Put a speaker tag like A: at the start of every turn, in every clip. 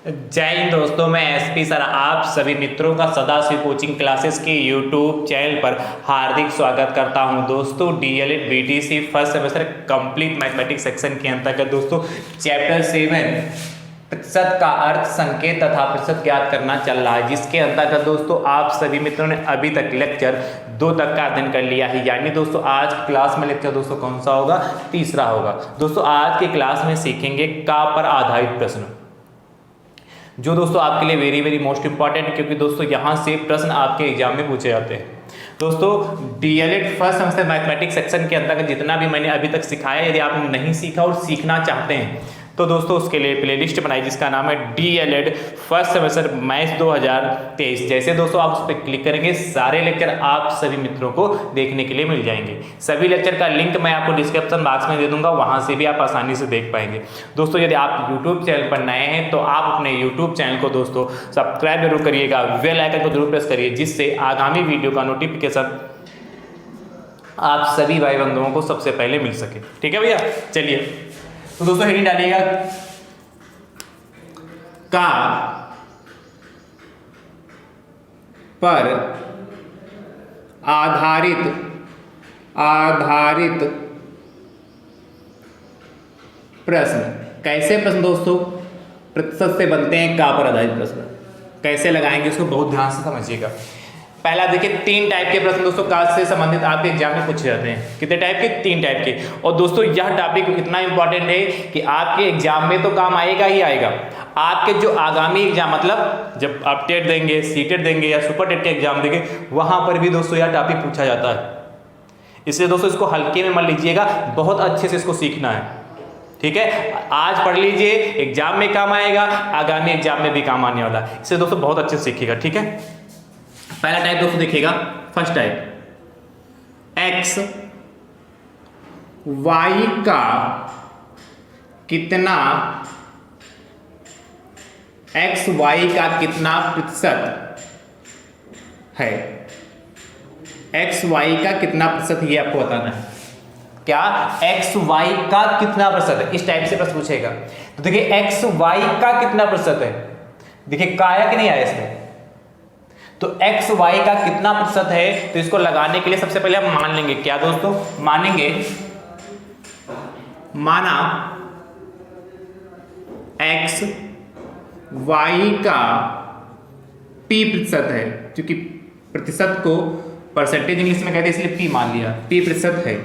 A: जय हिंद दोस्तों, मैं एसपी सर आप सभी मित्रों का सदाशिव कोचिंग क्लासेस के यूट्यूब चैनल पर हार्दिक स्वागत करता हूं। दोस्तों DElEd BTC first semester complete mathematics section के अंतर्गत दोस्तों चैप्टर 7 प्रतिशत का अर्थ संकेत तथा प्रतिशत ज्ञात करना चल रहा है, जिसके अंतर्गत दोस्तों आप सभी मित्रों ने अभी तक लेक्चर 2 तक का अध्ययन कर लिया है। यानी दोस्तों आज की क्लास में लेक्चर दोस्तों कौन सा होगा? तीसरा होगा। दोस्तों आज की क्लास में सीखेंगे का पर आधारित प्रश्न, जो दोस्तों आपके लिए वेरी मोस्ट इंपॉर्टेंट है, क्योंकि दोस्तों यहाँ से प्रश्न आपके एग्जाम में पूछे जाते हैं। दोस्तों DElEd first semester mathematics section के अंतर्गत जितना भी मैंने अभी तक सिखाया, यदि आपने नहीं सीखा और सीखना चाहते हैं तो दोस्तों उसके लिए प्लेलिस्ट बनाई जिसका नाम है डीएलएड फर्स्ट सेमेस्टर मैथ्स 2023। जैसे दोस्तों आप उस पर क्लिक करेंगे सारे लेक्चर आप सभी मित्रों को देखने के लिए मिल जाएंगे। सभी लेक्चर का लिंक मैं आपको डिस्क्रिप्शन बॉक्स में दे दूंगा, वहां से भी आप आसानी से देख पाएंगे। दोस्तों यदि आप यूट्यूब चैनल पर नए हैं तो आप अपने यूट्यूब चैनल को दोस्तों सब्सक्राइब जरूर करिएगा, बेल आइकन को जरूर प्रेस करिए, जिससे आगामी वीडियो का नोटिफिकेशन आप सभी भाई बंधुओं को सबसे पहले मिल सके। ठीक है भैया, चलिए तो दोस्तों हेडिंग डालिएगा का पर आधारित प्रश्न। कैसे प्रश्न दोस्तों प्रतिशत से बनते हैं? का पर आधारित प्रश्न कैसे लगाएंगे उसको बहुत ध्यान से समझिएगा। पहला देखिए 3 टाइप के प्रश्न दोस्तों का से संबंधित आपके एग्जाम में पूछे जाते हैं। कितने टाइप के? 3 टाइप के। और दोस्तों यह टॉपिक इतना इंपॉर्टेंट है कि आपके एग्जाम में तो काम आएगा ही आएगा। आपके जो आगामी एग्जाम मतलब जब आप टेट देंगे, सीटेट देंगे या सुपर टेट के एग्जाम देंगे, वहां पर भी दोस्तों यह टॉपिक पूछा जाता है। इसलिए दोस्तों इसको हल्के में मत लीजिएगा, बहुत अच्छे से इसको सीखना है। ठीक है, आज पढ़ लीजिए, एग्जाम में काम आएगा, आगामी एग्जाम में भी काम आने वाला है। इसलिए दोस्तों बहुत अच्छे से सीखिएगा। ठीक है, पहला टाइप दोस्तों देखिएगा, फर्स्ट टाइप एक्स वाई का कितना प्रतिशत है। एक्स वाई का कितना प्रतिशत, ये आपको बताना है। क्या एक्स वाई का कितना प्रतिशत है, इस टाइप से प्रश्न पूछेगा। तो देखिए एक्स वाई का कितना प्रतिशत है, देखिए का आया कि नहीं आया इसमें। तो एक्स वाई का कितना प्रतिशत है, तो इसको लगाने के लिए सबसे पहले हम मान लेंगे। क्या दोस्तों मानेंगे? माना एक्स वाई का पी प्रतिशत है, क्योंकि प्रतिशत को परसेंटेज इंग्लिश में कहते हैं इसलिए पी मान लिया, पी प्रतिशत है।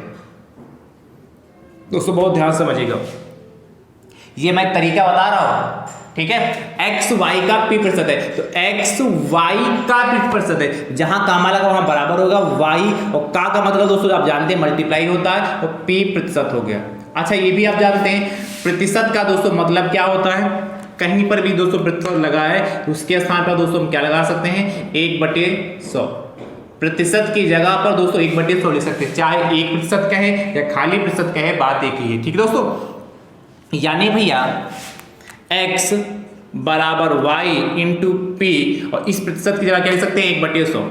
A: दोस्तों बहुत ध्यान समझिएगा, ये मैं तरीका बता रहा हूं। ठीक है, एक्स वाई का पी प्रतिशत है, तो एक्स वाई का पी प्रतिशत है, जहां कामा लगा वहां बराबर होगा वाई, और का मतलब दोस्तों आप जानते हैं मल्टीप्लाई होता है, तो पी प्रतिशत हो गया। अच्छा ये भी आप जानते हैं प्रतिशत का दोस्तों मतलब क्या होता है। कहीं पर भी दोस्तों प्रतिशत लगा है तो उसके स्थान पर दोस्तों हम क्या लगा सकते हैं? 1/100। प्रतिशत की जगह पर दोस्तों 1/100 लिख सकते हैं, चाहे 1% कहे या खाली प्रतिशत कहे, बात एक ही है। ठीक है दोस्तों, यानी भैया x बराबर y इंटू पी, और इस प्रतिशत की जगह क्या लिख सकते हैं? 1/100।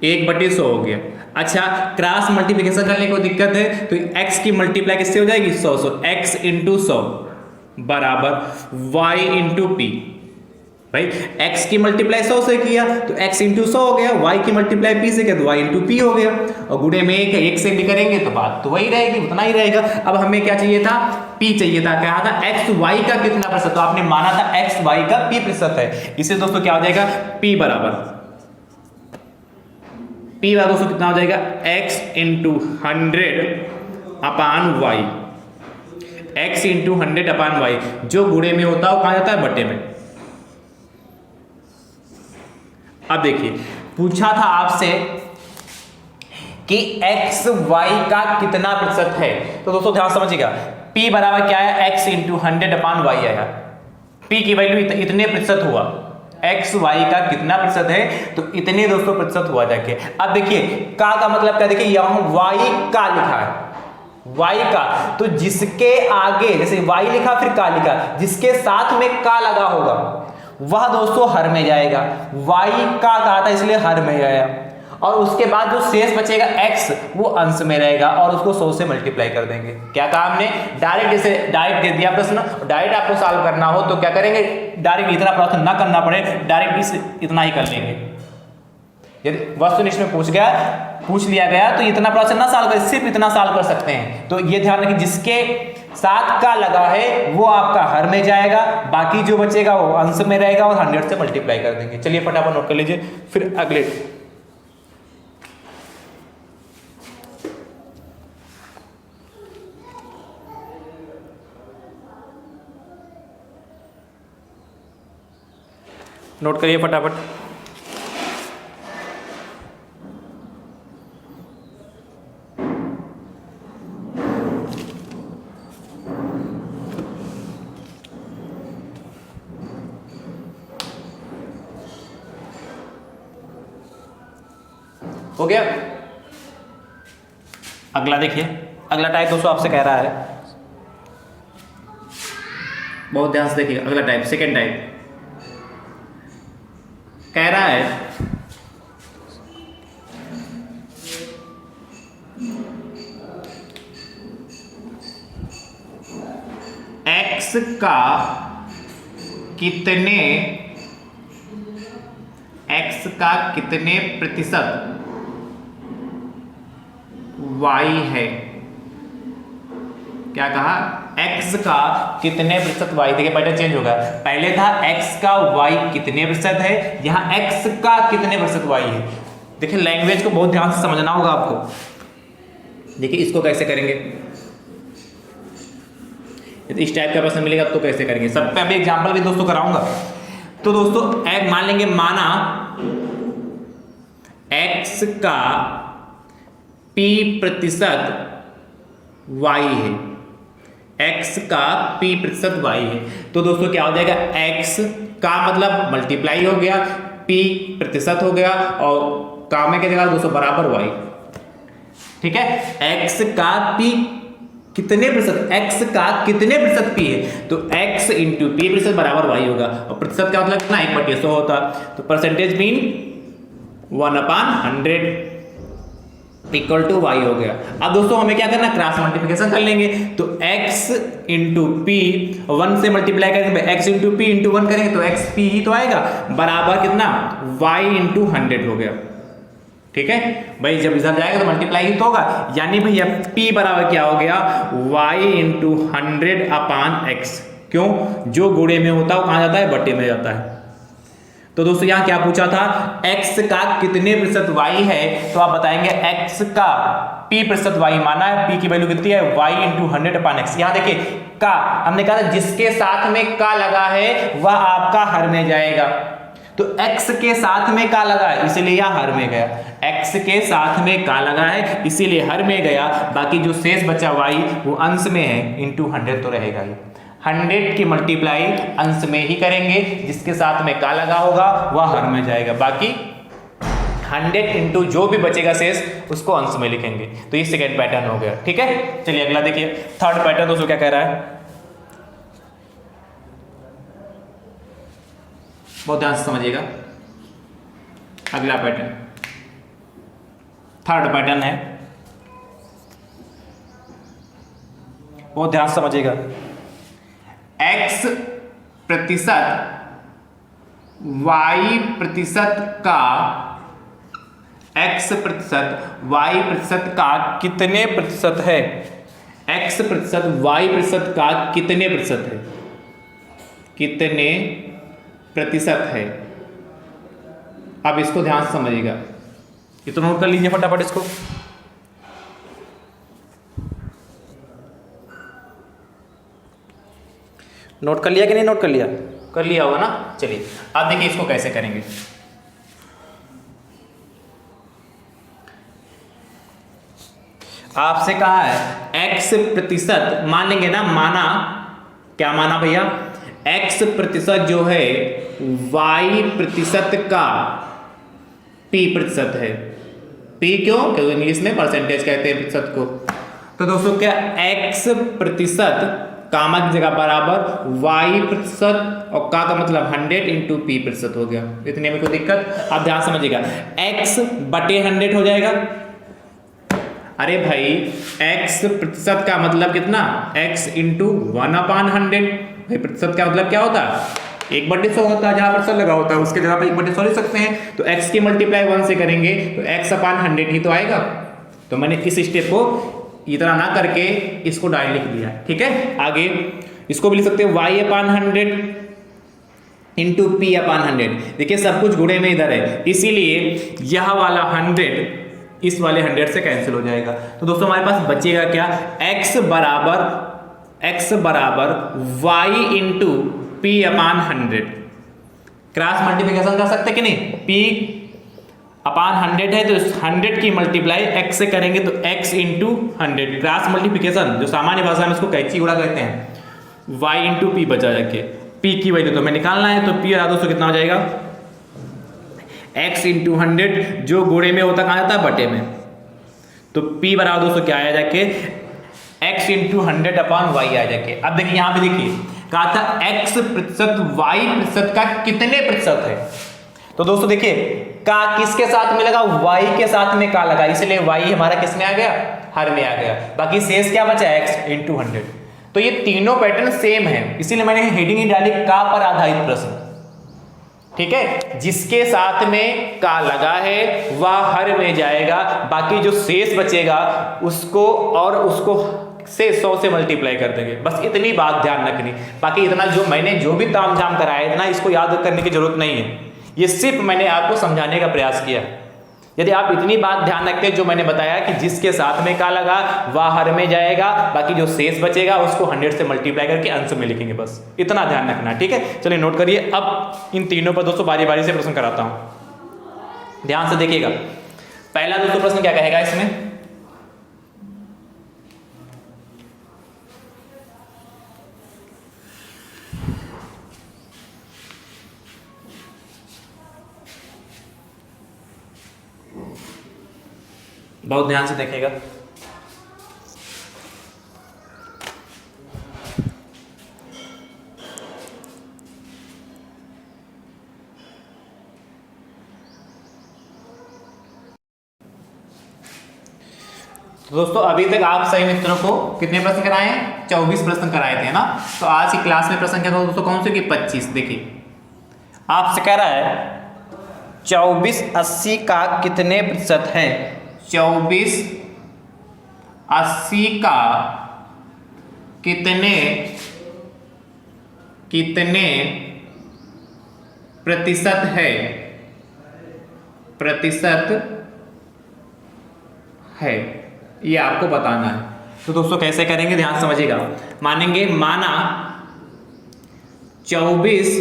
A: 1/100 हो गया। अच्छा क्रॉस मल्टीप्लिकेशन करने को दिक्कत है तो x की मल्टीप्लाई किससे हो जाएगी? 100। x इंटू 100 बराबर y इंटू पी। भाई x की मल्टीप्लाई 100 से किया तो x इंटू 100 हो गया, y की मल्टीप्लाई p से किया तो y इंटू पी हो गया, और गुणे में एक से भी करेंगे तो बात तो वही रहेगी, उतना ही रहेगा। अब हमें क्या चाहिए था? p चाहिए था। क्या था? x y का कितना प्रतिशत, तो आपने माना था x y का p प्रतिशत है। इससे दोस्तों क्या हो जाएगा? p बराबर दोस्तों कितना हो जाएगा? x into 100 upon y. x into 100 upon y, जो गुणे में होता है वो कहां जाता है? बटे में। अब देखिए पूछा था आपसे कि x y का कितना प्रतिशत है, तो दोस्तों ध्यान समझिएगा, p बराबर क्या है? x इंटू 100 अपान वाई आया। p की वैल्यू इतने प्रतिशत हुआ, x y का कितना प्रतिशत है तो इतने दोस्तों प्रतिशत हुआ जाके। अब देखिए का मतलब क्या, देखिए यहां y का लिखा है, y का, तो जिसके आगे जैसे y लिखा फिर का लिखा, जिसके साथ में का लगा होगा वह दोस्तों हर में जाएगा। y का था इसलिए हर में आया, और उसके बाद जो शेष बचेगा x वो अंश में रहेगा और उसको 100 से मल्टीप्लाई कर देंगे। क्या कहा हमने, डायरेक्ट जैसे डायरेक्ट दे दिया प्रश्न, डायरेक्ट आपको सॉल्व करना हो तो क्या करेंगे, डायरेक्ट इतना प्रश्न ना करना पड़े, डायरेक्ट इस इतना ही कर लेंगे। यदि वस्तुनिष्ठ में पूछ लिया गया तो इतना प्रश्न ना सॉल्व कर, सिर्फ इतना सॉल्व कर सकते हैं। तो ये ध्यान रखिए, जिसके साथ का लगा है वो आपका हर में जाएगा, बाकी जो बचेगा वो अंश में रहेगा और 100 से मल्टीप्लाई कर देंगे। चलिए फटाफट नोट कर लीजिए, फिर अगले नोट करिए फटाफट। हो गया। अगला देखिए, अगला टाइप दोस्तों आपसे कह रहा है, बहुत ध्यान से देखिए। अगला टाइप, सेकेंड टाइप कह रहा है x का कितने प्रतिशत y है। क्या कहा, x का कितने प्रतिशत y, देखिए पैटर्न चेंज होगा। पहले था x का y कितने प्रतिशत है, यहां x का कितने प्रतिशत y है। देखिए लैंग्वेज को बहुत ध्यान से समझना होगा आपको। देखिए इसको कैसे करेंगे, यदि इस टाइप का प्रश्न मिलेगा तो कैसे करेंगे। सब पे अभी एग्जांपल भी दोस्तों कराऊंगा। तो दोस्तों एक मान लेंगे, माना x का p प्रतिशत y है, x का p प्रतिशत y है। तो दोस्तों क्या हो जाएगा, x का मतलब मल्टीप्लाई हो गया, p प्रतिशत हो गया और का में क्या देगा दोस्तों बराबर y। ठीक है, x का p कितने प्रतिशत, x का कितने प्रतिशत p है, तो x इंटू p प्रतिशत बराबर y होगा। और प्रतिशत का मतलब कितना, 1/100 होता। तो percentage mean 1/100 equal to y हो गया। अब दोस्तों हमें क्या करना, क्रॉस मल्टीप्लिकेशन कर लेंगे। तो x इंटू पी 1 से मल्टीप्लाई करेंगे, x इंटू पी इंटू 1 करेंगे तो x p ही तो आएगा, बराबर कितना y इंटू 100 हो गया। ठीक है भाई, जब रिजल्ट जाएगा तो मल्टीप्लाई ही तो होगा, यानी भैया p बराबर क्या हो गया, y इंटू 100/x। क्यों, जो गुणे में होता है वो कहाँ जाता है, बटे में जाता है। तो दोस्तों यहाँ क्या पूछा था, x का कितने प्रतिशत y है, तो आप बताएंगे x का p प्रतिशत y माना है, p की वैल्यू कितनी है, y इंटू 100/x। यहाँ देखिए का, हमने कहा था जिसके साथ में का लगा है वह आपका हर में जाएगा। तो x के साथ में का लगा है इसीलिए यह हर में गया, x के साथ में का लगा है इसीलिए हर में गया। बाकी जो शेष बचा y वो अंश में है, इंटू 100 तो रहेगा ही। 100 की मल्टीप्लाई अंश में ही करेंगे, जिसके साथ में का लगा होगा वह हर में जाएगा। बाकी 100 इंटू जो भी बचेगा शेष उसको अंश में लिखेंगे। तो ये सेकेंड पैटर्न हो गया। ठीक है, चलिए अगला देखिए, थर्ड पैटर्न दोस्तों क्या कह रहा है, बहुत ध्यान से समझिएगा। अगला पैटर्न थर्ड पैटर्न है, बहुत ध्यान से समझिएगा। x प्रतिशत y प्रतिशत का, x प्रतिशत y प्रतिशत का कितने प्रतिशत है, x प्रतिशत y प्रतिशत का कितने प्रतिशत है, कितने प्रतिशत है। अब इसको ध्यान से समझिएगा, ये तो नोट कर लीजिए फटाफट इसको। नोट कर लिया कि नहीं नोट कर लिया, कर लिया होगा ना। चलिए अब देखिए इसको कैसे करेंगे। आपसे कहा है x प्रतिशत, मान लेंगे ना, माना क्या माना भैया, x प्रतिशत जो है y प्रतिशत का p प्रतिशत है। p क्यों, क्योंकि इंग्लिश में परसेंटेज कहते हैं प्रतिशत को। तो दोस्तों क्या x प्रतिशत कामा की जगह बराबर y प्रतिशत और का मतलब 100 इंटू पी प्रतिशत हो गया। इतने में कोई दिक्कत? आप ध्यान समझिएगा, x बटे 100 हो जाएगा। अरे भाई x प्रतिशत का मतलब कितना? x into 1/100। भाई प्रतिशत का मतलब क्या होता है? 1/100 होता है, जहां प्रतिशत लगा होता है उसके जगह पे 1/100 लिख सकते हैं। तो x की मल्टीप्लाई 1 से करेंगे तो x/100 ही तो आएगा। तो मैंने इस स्टेप को इतना ना करके इसको डायरेक्ट लिख दिया, ठीक है। आगे इसको भी लिख सकते हैं y/100 इंटू p/100। देखिए सब कुछ गुणे में इधर है, इसीलिए यह वाला 100 इस वाले 100 से कैंसिल हो जाएगा। तो दोस्तों हमारे पास बचेगा क्या? x बराबर y into p/100। Cross multiplication कर सकते कि नहीं? p/100 है तो 100 की मल्टीप्लाई x से करेंगे तो x इंटू 100। क्रॉस मल्टीप्लिकेशन जो सामान्य भाषा में इसको कैंची उड़ा कहते हैं। y इंटू p बचा जाके, p की वैल्यू तो हमें निकालना है, तो p दोस्तों कितना हो जाएगा? x इंटू 100 जो गुणे में होता कहाँ जाता है? बटे में। तो p बराबर दोस्तों क्या आया जाके? x इंटू 100/y आ जाके। अब देखिए यहाँ पे देखिए कहा था x प्रतिशत y प्रतिशत का कितने प्रतिशत है। तो दोस्तों देखिए का किसके साथ में लगा? y के साथ में का लगा, इसलिए y हमारा किस में आ गया? हर में आ गया। बाकी शेष क्या बचा? x into 100। तो ये तीनों पैटर्न सेम है, इसीलिए मैंने हेडिंग ही डाली का पर आधारित प्रश्न, ठीक है। जिसके साथ में का लगा है वह हर में जाएगा, बाकी जो शेष बचेगा उसको और उसको से 100 से मल्टीप्लाई कर देंगे। बस इतनी बात ध्यान रखनी। बाकी इतना जो मैंने जो भी तामझाम कराया इतना इसको याद करने की जरूरत नहीं है, ये सिर्फ मैंने आपको समझाने का प्रयास किया। यदि आप इतनी बात ध्यान रखते हैं जो मैंने बताया कि जिसके साथ में का लगा वह हर में जाएगा, बाकी जो शेष बचेगा उसको 100 से मल्टीप्लाई करके अंश में लिखेंगे, बस इतना ध्यान रखना, ठीक है। चलिए नोट करिए। अब इन तीनों पर दोस्तों बारी बारी से प्रश्न कराता हूं, ध्यान से देखिएगा। पहला दोस्तों प्रश्न क्या कहेगा इसमें? बहुत ध्यान से देखिएगा। तो दोस्तों अभी तक आप सही मित्रों को कितने प्रश्न कराए हैं? 24 प्रश्न कराए थे ना। तो आज की क्लास में प्रश्न क्या था दोस्तों? कौन से? कि 25। देखिए आपसे कह रहा है 24 80 का कितने प्रतिशत है? 24 80 का कितने प्रतिशत है? प्रतिशत है, ये आपको बताना है। तो दोस्तों कैसे करेंगे? ध्यान समझिएगा। मानेंगे माना 24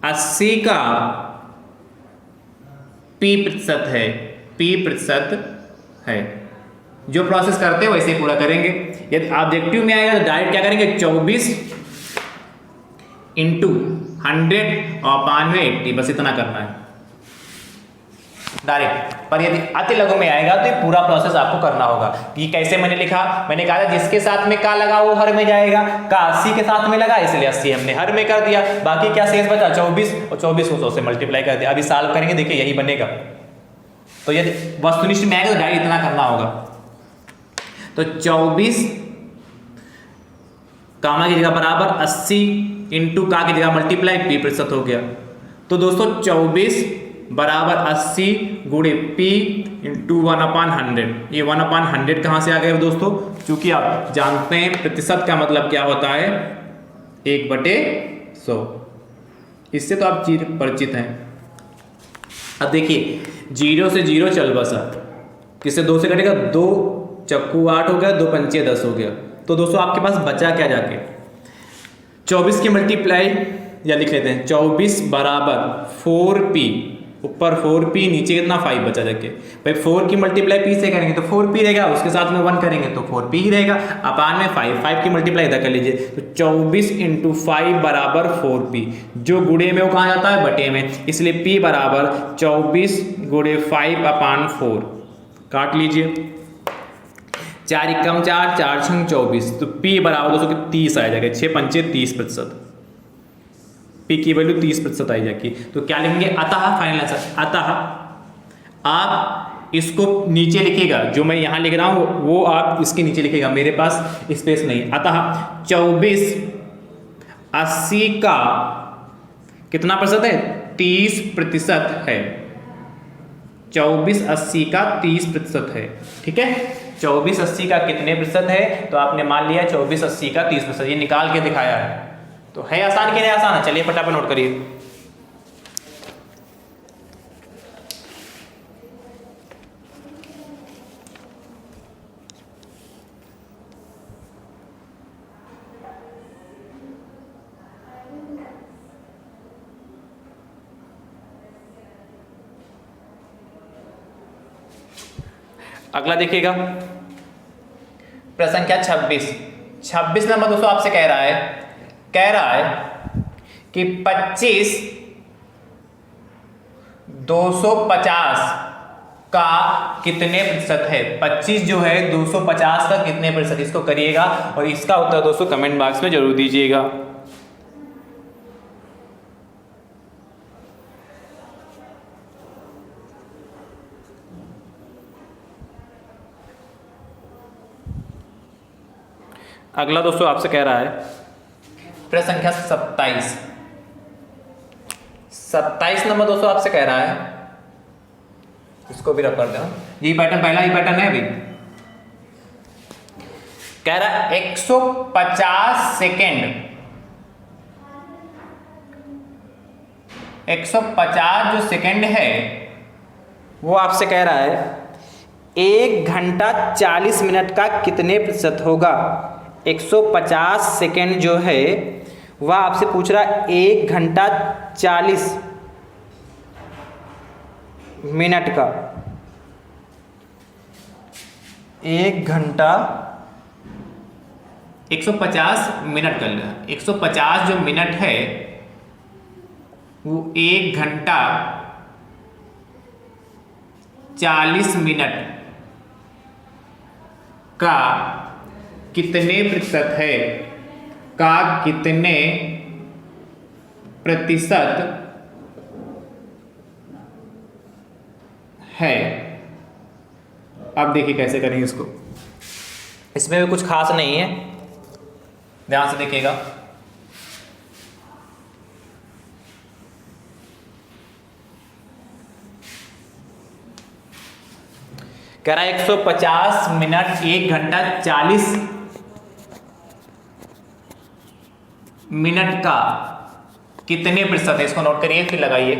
A: 80 का p प्रतिशत है, p प्रतिशत है। जो प्रोसेस करते हैं वैसे ही पूरा करेंगे। यदि ऑब्जेक्टिव में आएगा तो डायरेक्ट क्या करेंगे? 24 इंटू 100 और 80, बस इतना करना है डायरेक्ट। पर यदि अति लघु में आएगा तो ये पूरा प्रोसेस आपको करना होगा। ये कैसे मैंने लिखा? मैंने कहा था जिसके साथ में का लगा वो हर में जाएगा। का 80 के साथ में लगा इसलिए 80 हमने हर में कर दिया। बाकी क्या शेष बचा? 24, और 24 को 100 से मल्टीप्लाई कर दिया। अभी सॉल्व करेंगे, देखिए यही बनेगा। तो यदि वस्तुनिष्ठ में आएगा तो डायरेक्ट इतना करना होगा। तो 24 कामा की जगह बराबर 80 इंटू का की जगह मल्टीप्लाई p प्रतिशत हो गया। तो दोस्तों 24 बराबर 80 गुणे p इंटू 1/100। ये 1/100 कहाँ से आ गए दोस्तों? चूंकि आप जानते हैं प्रतिशत का मतलब क्या होता है? 1/100। इससे तो आप परिचित हैं। अब देखिए 0 से 0 चल बसा, किससे 2 से कटेगा? 2 चक्कू 8 हो गया, 2 पंचे 10 हो गया। तो दोस्तों आपके पास बचा क्या जाके? 24 की मल्टीप्लाई या लिख लेते हैं 24 बराबर 4p, ऊपर 4p नीचे कितना 5 बचा जाके। भाई 4 की मल्टीप्लाई p से करेंगे तो 4p रहेगा, उसके साथ में 1 करेंगे तो 4p ही रहेगा। अपान में 5 की मल्टीप्लाई इधर कर लीजिए। तो 24 इंटू 5 बराबर 4p। जो गुणे में वो कहाँ जाता है? बटे में, इसलिए p बराबर 24 गुणे 5/4। काट लीजिए। 4 एकम 4, 4 छंग 24, तो P बराबर दोस्तों कि 30 आ जाएगा, 6 पंचे 30%, P की वैल्यू 30% आई जाएगी। तो क्या लिखेंगे, अतः फाइनल आंसर, अतः आप इसको नीचे लिखिएगा, जो मैं यहाँ लिख रहा हूँ वो आप इसके नीचे लिखिएगा, मेरे पास स्पेस नहीं। अतः 24/80 का कितना प्रतिशत है, 30% है। 24/80 का 30% है, ठीक है। 24/80 का कितने प्रतिशत है, तो आपने मान लिया 24/80 का 30%, ये निकाल के दिखाया है। तो है आसान कि नहीं आसान है, चलिए फटाफट नोट करिए। अगला देखिएगा, प्रश्न संख्या 26 नंबर दोस्तों आपसे कह रहा है कि 25 250 का कितने प्रतिशत है। 25 जो है 250 का कितने प्रतिशत, इसको करिएगा और इसका उत्तर दोस्तों कमेंट बॉक्स में जरूर दीजिएगा। अगला दोस्तों आपसे कह रहा है प्रश्न संख्या 27 नंबर दोस्तों आपसे कह रहा है, इसको भी रख कर दो, ये पैटर्न पहला ही पैटर्न है। अभी कह रहा है 150 सेकेंड, 150 जो सेकेंड है वो आपसे कह रहा है 1 घंटा 40 मिनट का कितने प्रतिशत होगा। 150 सेकेंड जो है वह आपसे पूछ रहा है 1 घंटा 40 मिनट का, 1 घंटा 150 मिनट कर लिया, 150 जो मिनट है वो 1 घंटा 40 मिनट का कितने प्रतिशत है, का कितने प्रतिशत है। अब देखिए कैसे करेंगे इसको, इसमें भी कुछ खास नहीं है, ध्यान से देखिएगा। कह रहा है 150 मिनट 1 घंटा 40 मिनट का कितने प्रतिशत है, इसको नोट करिए फिर लगाइए।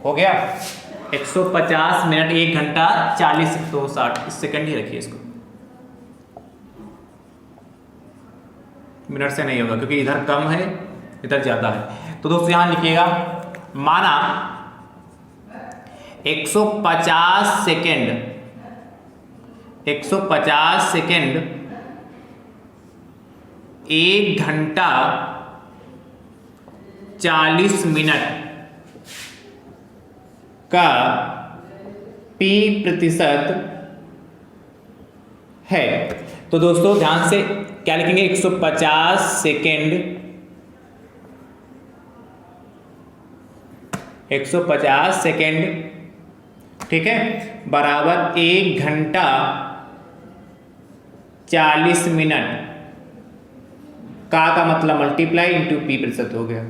A: हो गया 150 मिनट 1 घंटा 40 तो 60 सेकंड ही रखिए इसको, मिनट से नहीं होगा क्योंकि इधर कम है इधर ज्यादा है। तो दोस्तों यहां लिखिएगा, माना 150 सेकेंड 1 घंटा 40 मिनट का P प्रतिशत है। तो दोस्तों ध्यान से क्या लिखेंगे, 150 सेकेंड 150 सेकेंड, ठीक है, बराबर 1 घंटा 40 मिनट का मतलब मल्टीप्लाई इंटू P प्रतिशत हो गया।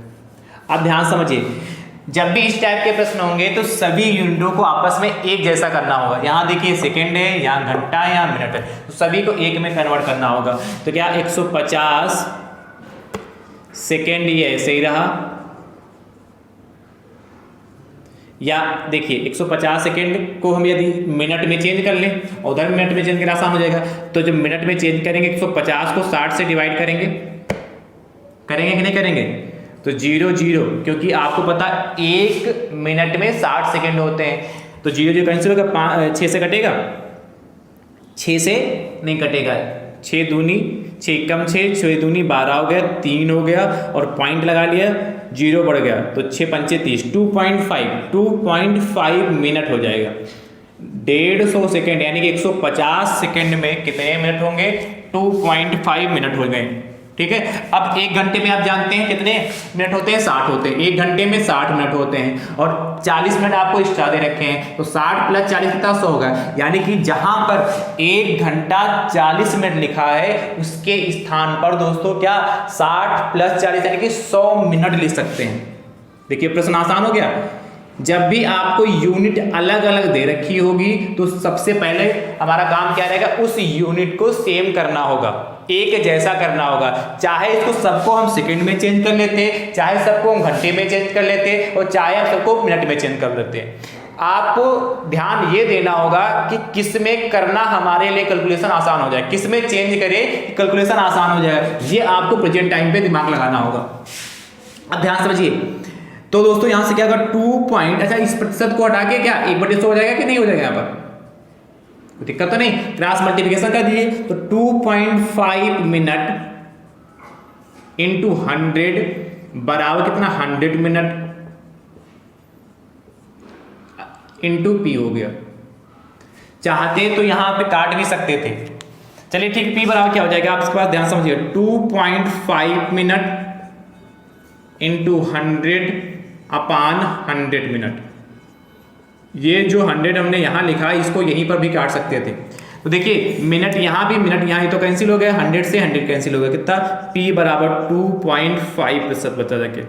A: अब ध्यान समझिए, जब भी इस टाइप के प्रश्न होंगे तो सभी यूनिटों को आपस में एक जैसा करना होगा। यहाँ देखिए सेकेंड है, यहाँ घंटा है, यहाँ मिनट है, तो सभी को एक में कन्वर्ट करना होगा। तो क्या 150 सेकेंड ये ऐसे ही रहा, या देखिए 150 सेकेंड को हम यदि मिनट में चेंज कर लें, उधर मिनट में चेंज करना आसान हो जाएगा। तो जब मिनट में चेंज करेंगे 150 को 60 से डिवाइड करेंगे कि नहीं करेंगे, तो 0 0, क्योंकि आपको पता 1 मिनट में 60 सेकेंड होते हैं, तो 0 0 कैंसिल होगा, 6 से कटेगा, 6 से नहीं कटेगा, 6 दूनी 6 कम 6, 6 दूनी 12 हो गया, 3 हो गया और पॉइंट लगा लिया, 0 बढ़ गया तो 6 पंचे 30, 2.5 मिनट हो जाएगा। 150 सेकेंड यानी कि 150 सेकेंड में कितने मिनट होंगे? 2.5 मिनट हो गए। ठीक है, अब 1 घंटे में आप जानते हैं कितने मिनट होते हैं? 60 होते हैं। 1 घंटे में 60 मिनट होते हैं और 40 मिनट आपको एक्स्ट्रा दे रखे हैं, तो 60 + 40 कितना? 100 होगा। यानी कि जहां पर 1 घंटा 40 मिनट लिखा है उसके स्थान पर दोस्तों क्या 60 + 40 यानी कि 100 मिनट लिख सकते हैं। देखिए प्रश्न आसान हो गया। जब भी आपको यूनिट अलग अलग दे रखी होगी तो सबसे पहले हमारा काम क्या रहेगा? उस यूनिट को सेम करना होगा, एक जैसा करना होगा। चाहे इसको सबको हम सेकंड में चेंज कर लेते, चाहे सबको हम घंटे में चेंज कर लेते और चाहे हम सबको मिनट में चेंज कर लेते। आपको ध्यान ये देना होगा कि किस में करना हमारे लिए कैलकुलेशन आसान हो जाए, किस में चेंज करें कैलकुलेशन आसान हो जाए, ये आपको प्रेजेंट टाइम पे दिमाग लगाना होगा। अब ध्यान समझिए। तो दोस्तों यहां से क्या होगा? 2 अच्छा इस प्रतिशत को हटा के क्या 1/100 हो जाएगा कि नहीं हो जाएगा? यहाँ पर दिक्कत तो नहीं, क्रॉस मल्टीप्लिकेशन कर दीजिए तो 2.5 मिनट इंटू 100 बराबर कितना? 100 मिनट इंटू पी हो गया। चाहते तो यहां पे काट भी सकते थे। चलिए ठीक, पी बराबर क्या हो जाएगा आपके पास? ध्यान समझिए, 2.5 मिनट इंटू 100/100 मिनट। ये जो 100 हमने यहां लिखा है इसको यहीं पर भी काट सकते थे। तो देखिए मिनट यहां भी, मिनट यहां तो कैंसिल हो गया, 100 से 100 कैंसिल हो गया, कितना? P बराबर 2.5% बचा जाके।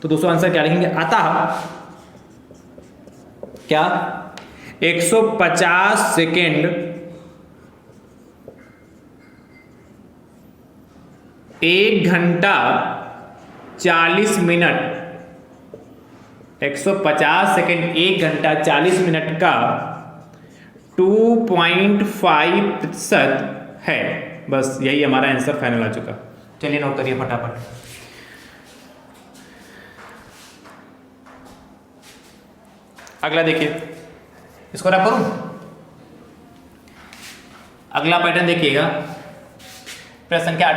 A: तो दोस्तों आंसर क्या लिखेंगे? अतः क्या 150 सेकेंड 1 घंटा 40 मिनट, 150 सेकेंड 1 घंटा 40 मिनट का 2.5% है। बस यही हमारा आंसर फाइनल आ चुका। चलिए नोट करिए फटाफट। अगला देखिए, इसको रख करूं। अगला पैटर्न देखिएगा, प्रश्न संख्या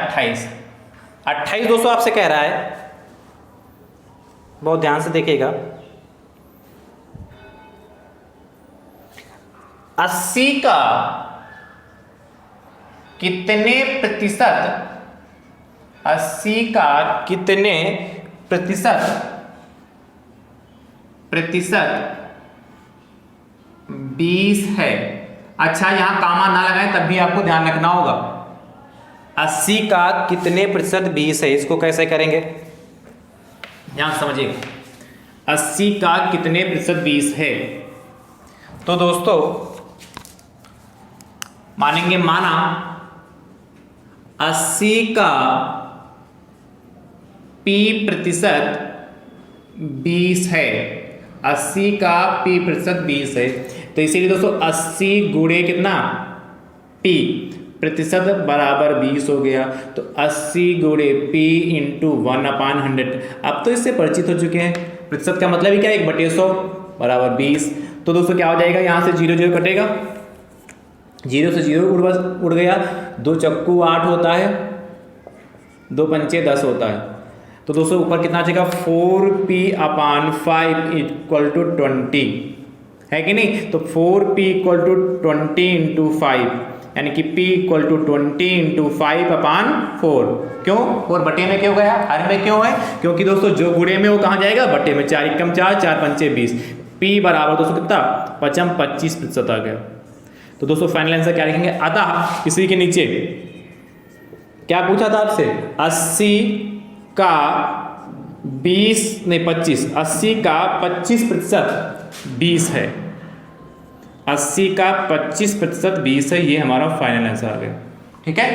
A: 28 दोस्तों आपसे कह रहा है, बहुत ध्यान से देखिएगा। 80 का कितने प्रतिशत 80 का कितने प्रतिशत 20 है। अच्छा यहां कामा ना लगाएं तब भी आपको ध्यान रखना होगा। 80 का कितने प्रतिशत 20 है, इसको कैसे करेंगे यहां समझिए। 80 का कितने प्रतिशत 20 है, तो दोस्तों मानेंगे, माना 80 का P प्रतिशत 20 है, 80 का P प्रतिशत 20 है, तो इसीलिए दोस्तों 80 गुणे कितना P प्रतिशत बराबर 20 हो गया। तो 80 गुणे P इंटू 1/100। अब तो इससे परिचित हो चुके हैं, प्रतिशत का मतलब ही क्या है? 1/100 बराबर 20। तो दोस्तों क्या हो जाएगा? यहां से 0 0 कटेगा, 0 से 0 उड़ गया, 2 चक्कू 8 होता है, 2 पंचे 10 होता है। तो दोस्तों ऊपर कितना आ जाएगा? 4p/5 इक्वल टू 20 है कि नहीं? तो 4p इक्वल टू 20 इंटू 5 यानी कि p इक्वल टू 20 इंटू 5/4। क्यों? 4 बटे में क्यों गया? हर में क्यों है? क्योंकि दोस्तों जो गुणे में वो कहाँ जाएगा? बटे में। 4 एकम 4, 4 पंचे 20। p बराबर दोस्तों कितना? 25% आ गया। तो दोस्तों फाइनल आंसर क्या लिखेंगे? अतः इसी के नीचे क्या पूछा था आपसे? 80 का 20 नहीं 25, 80 का 25% 20 है, 80 का 25% 20 है, ये हमारा फाइनल आंसर आ गया। ठीक है,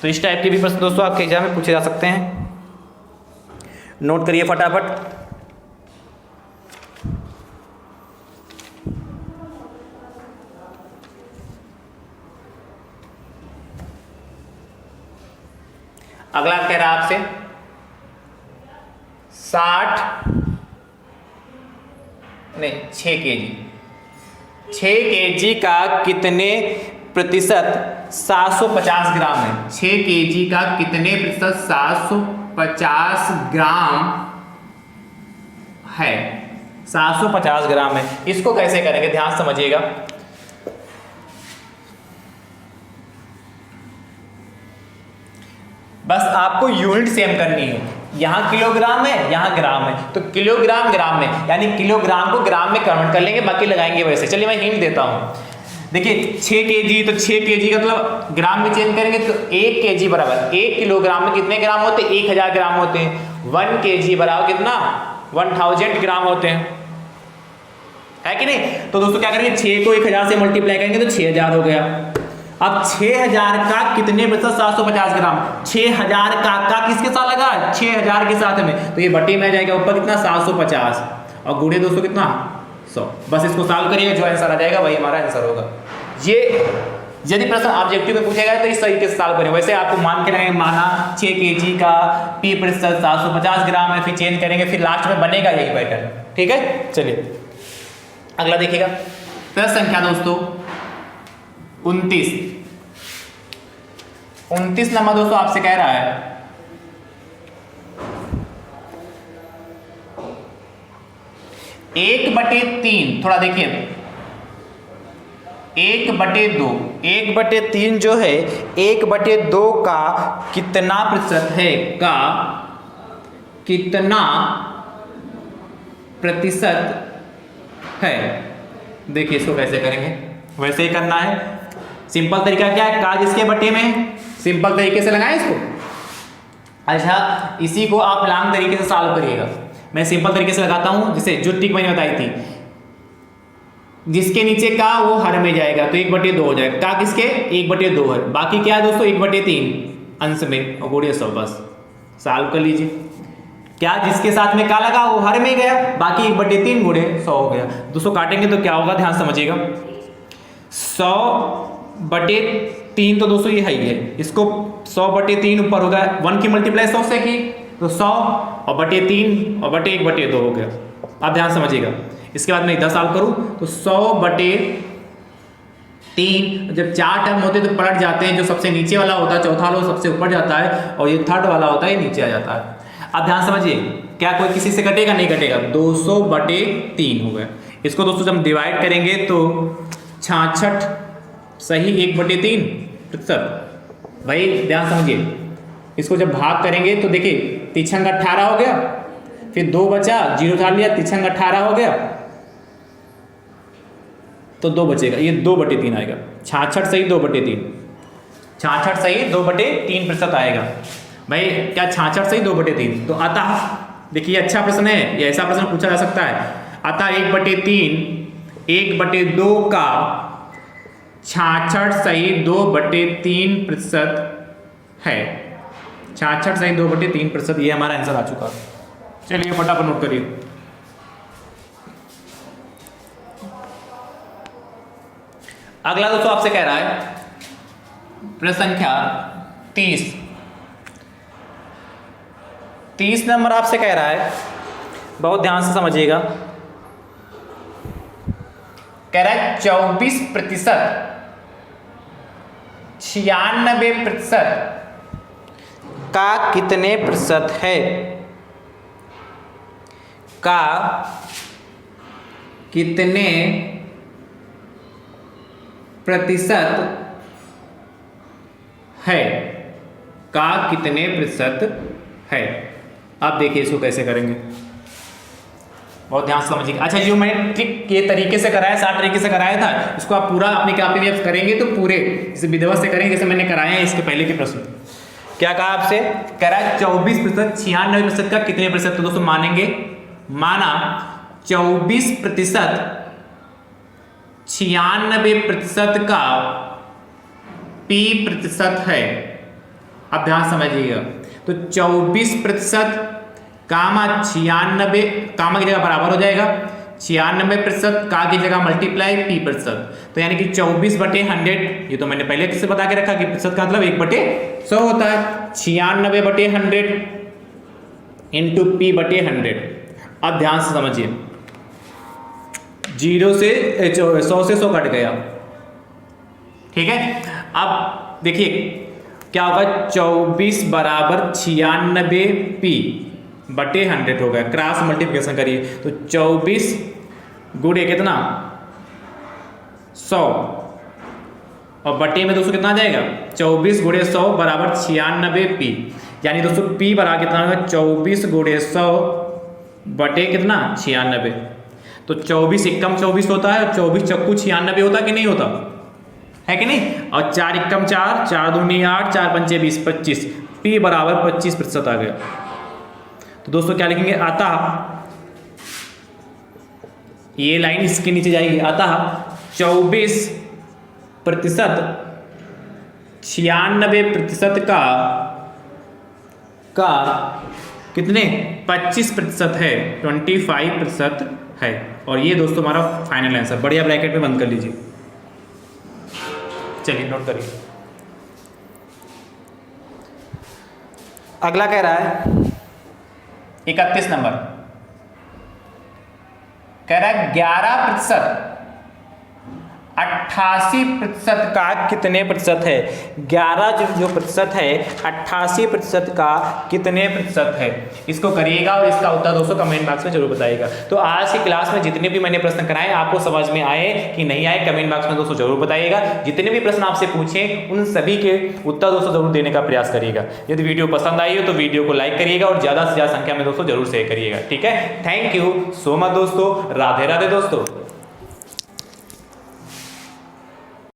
A: तो इस टाइप के भी प्रश्न दोस्तों आपके एग्जाम में पूछे जा सकते हैं, नोट करिए फटाफट। अगला कह रहा आपसे 6 kg का कितने प्रतिशत 750 ग्राम है। 6 kg का कितने प्रतिशत 750 ग्राम है? 750 ग्राम है। इसको कैसे करेंगे, ध्यान समझिएगा। बस आपको यूनिट सेम करनी है। यहाँ किलोग्राम है, यहाँ ग्राम है, तो किलोग्राम ग्राम में, यानी किलोग्राम को ग्राम में कन्वर्ट कर लेंगे, बाकी लगाएंगे वैसे। चलिए मैं हिंट देता हूँ। देखिए 6 kg, तो 6 kg का मतलब ग्राम में चेंज करेंगे तो 1 kg बराबर 1 किलोग्राम में कितने ग्राम होते हैं? 1000 ग्राम होते हैं। 1 kg बराबर कितना? 1000 ग्राम होते हैं, है कि नहीं? तो दोस्तों क्या करेंगे, 6 को 1000 से मल्टीप्लाई करेंगे तो 6000 हो गया। अब 6000 का कितने प्रतिशत 750 ग्राम? 6000 का किसके साथ लगा? 6000 के साथ में, तो ये बटी में आ जाएगा। ऊपर कितना? 750 और गुणे दोस्तों कितना? 100। बस इसको सॉल्व करिएगा, जो आंसर आ जाएगा वही हमारा आंसर होगा। ये यदि प्रश्न ऑब्जेक्टिव में पूछेगा तो इस तरीके से सॉल्व करें। वैसे आपको मान के रहेंगे, माना 6 kg का p प्रतिशत 750 ग्राम है, फिर चेंज करेंगे, फिर लास्ट में बनेगा यही पैटर्न। ठीक है, चलिए अगला देखिएगा। प्रश्न संख्या दोस्तों 29 नंबर दोस्तों आपसे कह रहा है 1/3, थोड़ा देखिए 1/2, 1/3 जो है 1/2 का कितना प्रतिशत है? का कितना प्रतिशत है? देखिए इसको कैसे करेंगे, वैसे ही करना है। सिंपल तरीका क्या है? का जिसके बटे में, सिंपल तरीके से लगाएं इसको। अच्छा, इसी को आप लॉन्ग तरीके से सॉल्व करिएगा। मैं सिंपल तरीके से लगाता हूं, जैसे जो ट्रिक मैंने बताई थी, जिसके नीचे का वो हर में जाएगा तो 1/2 हो जाएगा। का किसके? 1/2 है, बाकी क्या है दोस्तों? 1/3 अंश में और गुणे 100। बस सॉल्व कर लीजिए। क्या जिसके साथ में का लगा वो हर में गया, बाकी 1/3 गुणे 100 हो गया। दोस्तों काटेंगे तो क्या होगा, ध्यान समझिएगा। 100/3 तो दोस्तों ये है ही है, इसको 100/3 ऊपर होगा, 1 की मल्टीप्लाई 100 से की तो 100 और बटे 3 और बटे 1/2 हो गया। आप ध्यान समझिएगा। इसके बाद मैं 10 सॉल्व करूं तो 100/3, जब 4 टर्म होते तो पलट जाते हैं। जो सबसे नीचे वाला होता है, चौथा वाला सबसे ऊपर जाता है, और ये थर्ड वाला होता है नीचे आ जाता है। आप ध्यान समझिए, क्या कोई किसी से कटेगा? नहीं कटेगा। 200/3 हो गया। इसको दोस्तों जब डिवाइड करेंगे तो 66 सही 1/3 प्रतिशत। भाई ध्यान समझिए, इसको जब भाग करेंगे तो देखिए 3 18 हो गया, फिर 2 बचा, 0 उठा लिया, 3 18 हो गया तो 2 बचेगा, ये 2/3 आएगा। 66 सही 2/3, 66 सही 2/3 प्रतिशत आएगा। भाई क्या 66 सही 2/3? तो अतः देखिए अच्छा प्रश्न है, ये ऐसा प्रश्न पूछा जा सकता है। अतः 1/3 1/2 का 66 सही 2/3 प्रतिशत है। 66 सही 2/3 प्रतिशत, ये हमारा आंसर आ चुका। चलिए फटाफट नोट करिए। अगला दोस्तों आपसे कह रहा है प्रश्न संख्या 30 नंबर आपसे कह रहा है, बहुत ध्यान से समझिएगा। कह रहा है 24% 96% का कितने प्रतिशत है? का कितने प्रतिशत है? का कितने प्रतिशत है? आप देखिए इसको कैसे करेंगे, बहुत ध्यान से समझिएगा। अच्छा, जो मैंने ट्रिक के तरीके से कराया, 7 तरीके से कराया था, इसको आप पूरा अपनी कॉपी में करेंगे तो पूरे इसे विधिवत से करेंगे जैसे मैंने कराए हैं इसके पहले के प्रश्न। क्या कहा आपसे? कह रहा है 24% 96% का कितने प्रतिशत? तो दोस्तों मानेंगे, माना 24% 96% का p प्रतिशत है। अब ध्यान समझिएगा, तो 24% कामा 96, कामा की जगह बराबर हो जाएगा 96%, का की जगह मल्टीप्लाई p प्रतिशत, तो यानी कि 24/100। ये तो मैंने पहले से बता के रखा कि प्रतिशत का मतलब 1/100 होता है। 96/100 इंटू p/100। अब ध्यान से समझिए, 100 से 100 कट गया, ठीक है। अब देखिए क्या होगा, 24 बराबर 96p बटे 100 होगा। क्रॉस मल्टीप्लिकेशन करिए तो 24 गुणे कितना 100 और बटे में दोस्तों कितना आ जाएगा, 24 गुणे 100 बराबर 96p, यानी दोस्तों p बराबर कितना होगा 24 गुणे 100 बटे कितना 96। तो 24 एकम 24 होता है, 24 चक्कू 96 होता कि नहीं होता है कि नहीं, और 4 एकम 4, 4 दूनी 8, 4 पंचे 20, 25, p बराबर 25% आ गया। तो दोस्तों क्या लिखेंगे, अतः ये लाइन इसके नीचे जाएगी, अतः 24% 96% का कितने 25% है, 25% है। और ये दोस्तों हमारा फाइनल आंसर, बढ़िया ब्रैकेट में बंद कर लीजिए। चलिए नोट करिए। अगला कह रहा है 31 नंबर, कह रहा है 11% 88% का कितने प्रतिशत है, 11 जो प्रतिशत है 88% का कितने प्रतिशत है। इसको करिएगा और इसका उत्तर दोस्तों कमेंट बॉक्स में जरूर बताइएगा। तो आज की क्लास में जितने भी मैंने प्रश्न कराए आपको समझ में आए कि नहीं आए, कमेंट बॉक्स में दोस्तों जरूर बताइएगा। जितने भी प्रश्न आपसे पूछे उन सभी के उत्तर दोस्तों जरूर देने का प्रयास करिएगा। यदि वीडियो पसंद आई हो तो वीडियो को लाइक करिएगा और ज्यादा से ज्यादा संख्या में दोस्तों जरूर शेयर करिएगा। ठीक है, थैंक यू सो मच दोस्तों, राधे राधे दोस्तों।